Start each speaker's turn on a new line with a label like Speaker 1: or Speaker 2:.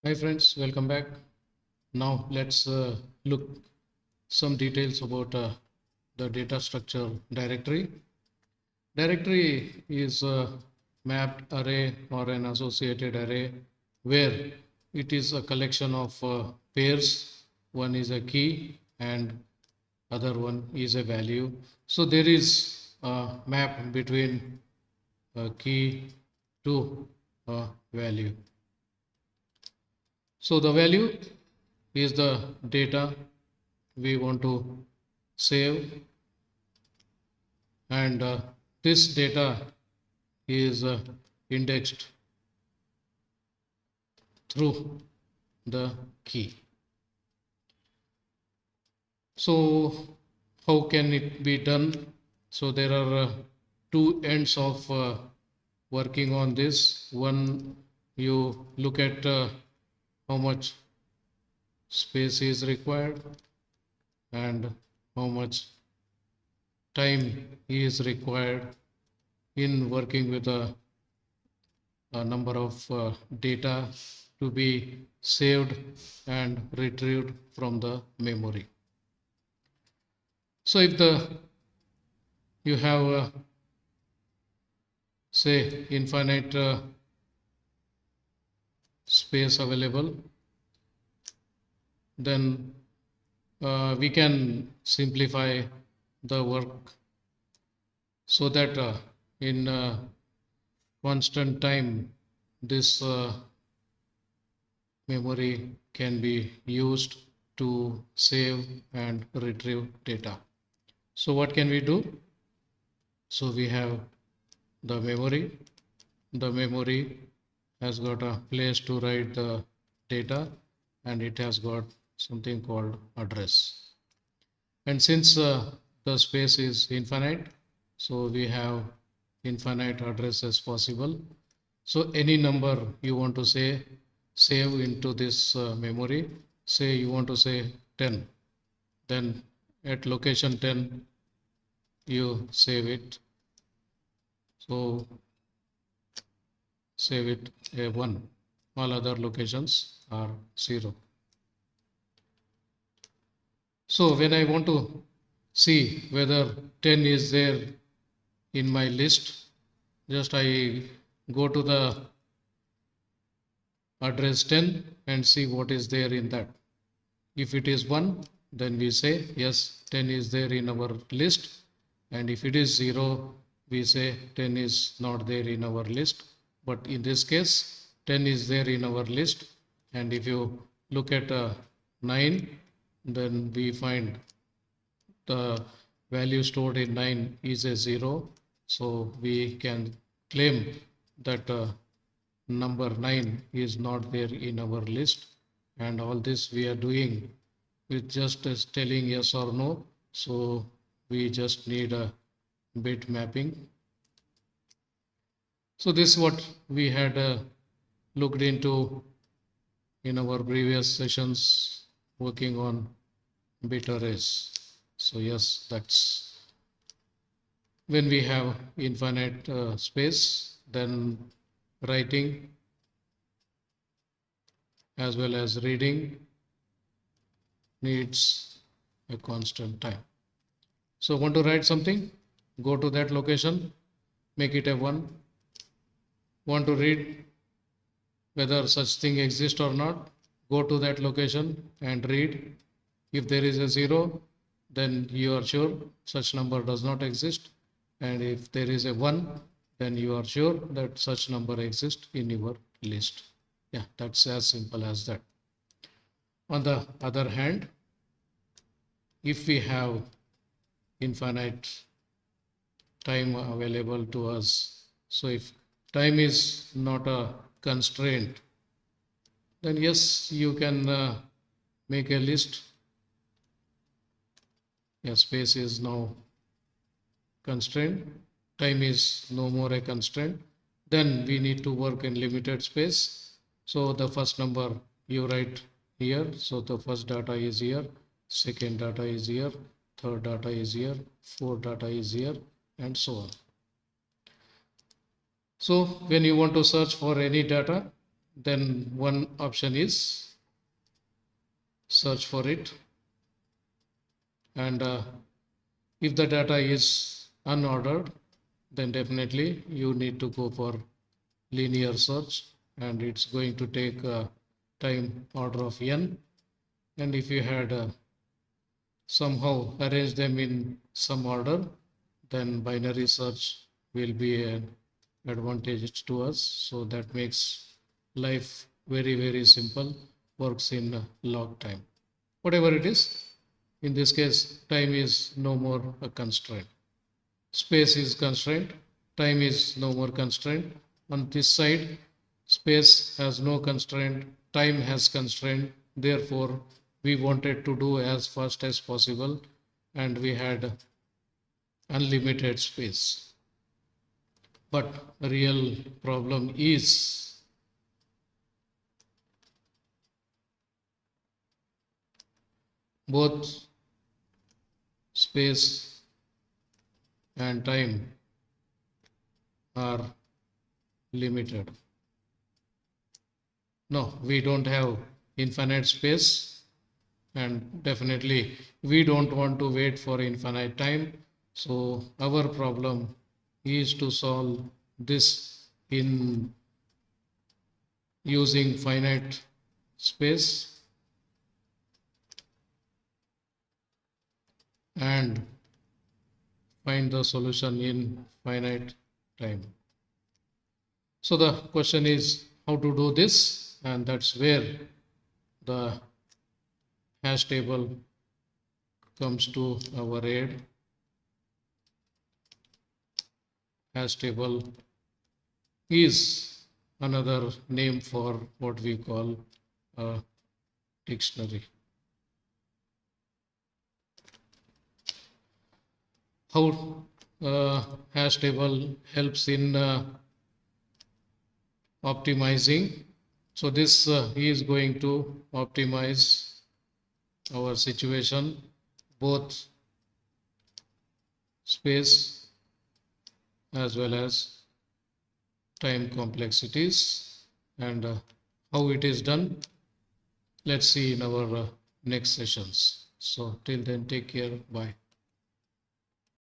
Speaker 1: Hi friends, welcome back. Now let's look some details about the data structure directory. Directory is a mapped array or an associated array where it is a collection of pairs. One is a key and other one is a value. So there is a map between a key to a value. So the value is the data we want to save, and this data is indexed through the key. So how can it be done? So there are two ends of working on this. One, you look at how much space is required and how much time is required in working with a number of data to be saved and retrieved from the memory. So if you have say infinite space available, then we can simplify the work so that in constant time this memory can be used to save and retrieve data. So what can we do? So we have the memory. The memory has got a place to write the data, and it has got something called address. And since the space is infinite, so we have infinite addresses possible. So any number you want to say save into this memory, say you want to say 10, then at location 10 you save it. So save it a 1. All other locations are 0. So when I want to see whether 10 is there in my list, just I go to the address 10 and see what is there in that. If it is 1, then we say yes, 10 is there in our list, and if it is 0, we say 10 is not there in our list. But in this case 10 is there in our list, and if you look at 9, then we find the value stored in 9 is a 0. So we can claim that number 9 is not there in our list, and all this we are doing with just telling yes or no. So we just need a bit mapping. So this is what we had looked into in our previous sessions working on bit arrays. So yes, that's when we have infinite space, then writing as well as reading needs a constant time. So want to write something, go to that location, make it a 1. Want to read whether such thing exists or not, go to that location and read. If there is a 0, then you are sure such number does not exist, and if there is a 1, then you are sure that such number exists in your list. Yeah, that's as simple as that. On the other hand, if we have infinite time available to us, so if time is not a constraint, then yes, you can make a list. Yeah, space is now constraint, time is no more a constraint, then we need to work in limited space. So the first number you write here, so the first data is here, second data is here, third data is here, fourth data is here, and so on. So when you want to search for any data, then one option is search for it. And if the data is unordered, then definitely you need to go for linear search, and it's going to take a time order of n. And if you had somehow arranged them in some order, then binary search will be an advantage to us. So that makes life very, very simple, works in log time. Whatever it is, in this case, time is no more a constraint. Space is constraint, time is no more constraint. On this side, space has no constraint, time has constraint. Therefore, we wanted to do as fast as possible, and we had unlimited space. But the real problem is both space and time are limited. No, we don't have infinite space, and definitely we don't want to wait for infinite time. So our problem is to solve this in using finite space and find the solution in finite time. So the question is how to do this, and that's where the hash table comes to our aid. Hash table is another name for what we call a dictionary. How hash table helps in optimizing. So this is going to optimize our situation, both space as well as time complexities. And how it is done, let's see in our next sessions. So till then, take care. Bye.